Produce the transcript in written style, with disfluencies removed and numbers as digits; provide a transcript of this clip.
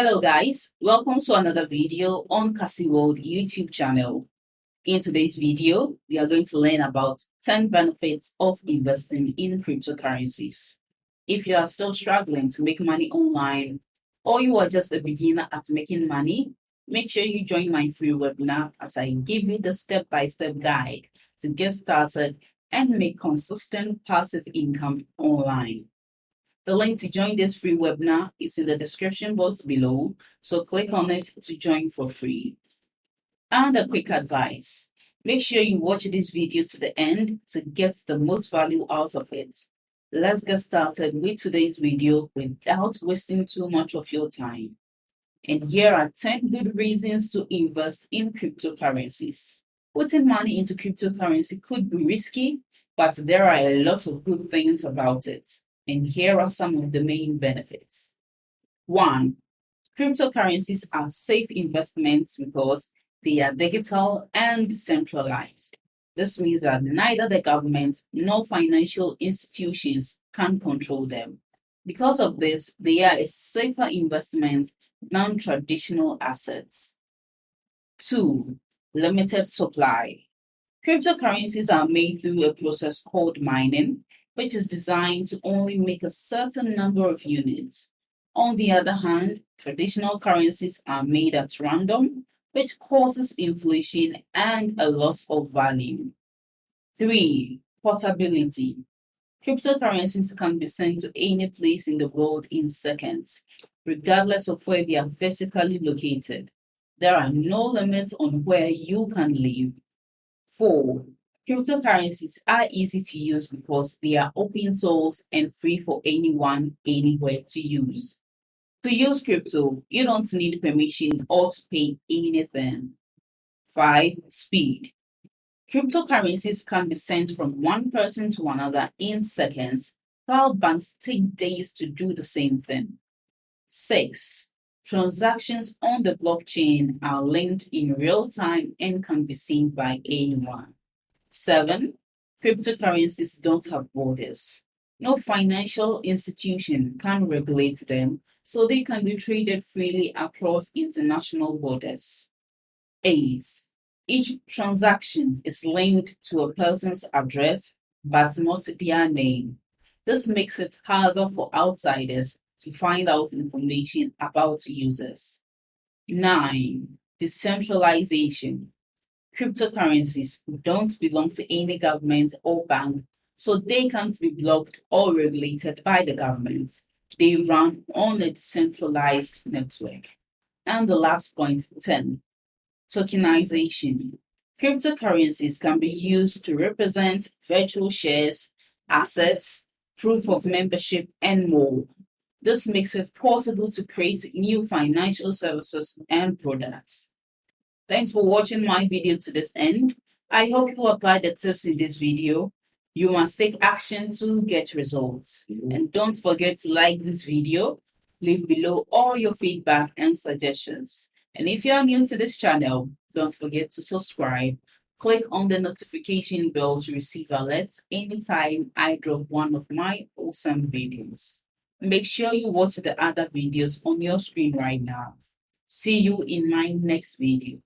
Hello guys, welcome to another video on Cassy World YouTube channel. In today's video, we are going to learn about 10 benefits of investing in cryptocurrencies. If you are still struggling to make money online or you are just a beginner at making money, make sure you join my free webinar as I give you the step-by-step guide to get started and make consistent passive income online. The link to join this free webinar is in the description box below, so click on it to join for free. And a quick advice, make sure you watch this video to the end to get the most value out of it. Let's get started with today's video without wasting too much of your time. And here are 10 good reasons to invest in cryptocurrencies. Putting money into cryptocurrency could be risky, but there are a lot of good things about it. And here are some of the main benefits. 1. Cryptocurrencies are safe investments because they are digital and decentralized. This means that neither the government nor financial institutions can control them. Because of this, they are a safer investment than traditional assets. 2. Limited supply. Cryptocurrencies are made through a process called mining, which is designed to only make a certain number of units. On the other hand, traditional currencies are made at random, which causes inflation and a loss of value. 3. Portability. Cryptocurrencies can be sent to any place in the world in seconds, regardless of where they are physically located. There are no limits on where you can live. 4. Cryptocurrencies are easy to use because they are open source and free for anyone, anywhere to use. To use crypto, you don't need permission or to pay anything. 5. Speed. Cryptocurrencies can be sent from one person to another in seconds, while banks take days to do the same thing. 6. Transactions on the blockchain are linked in real time and can be seen by anyone. 7. Cryptocurrencies don't have borders. No financial institution can regulate them, so they can be traded freely across international borders. 8. Each transaction is linked to a person's address, but not their name. This makes it harder for outsiders to find out information about users. 9. Decentralization. Cryptocurrencies don't belong to any government or bank, so they can't be blocked or regulated by the government. They run on a decentralized network. And the last point, 10. Tokenization. Cryptocurrencies can be used to represent virtual shares, assets, proof of membership, and more. This makes it possible to create new financial services and products. Thanks for watching my video to this end. I hope you apply the tips in this video. You must take action to get results. And don't forget to like this video. Leave below all your feedback and suggestions. And if you are new to this channel, don't forget to subscribe. Click on the notification bell to receive alerts anytime I drop one of my awesome videos. Make sure you watch the other videos on your screen right now. See you in my next video.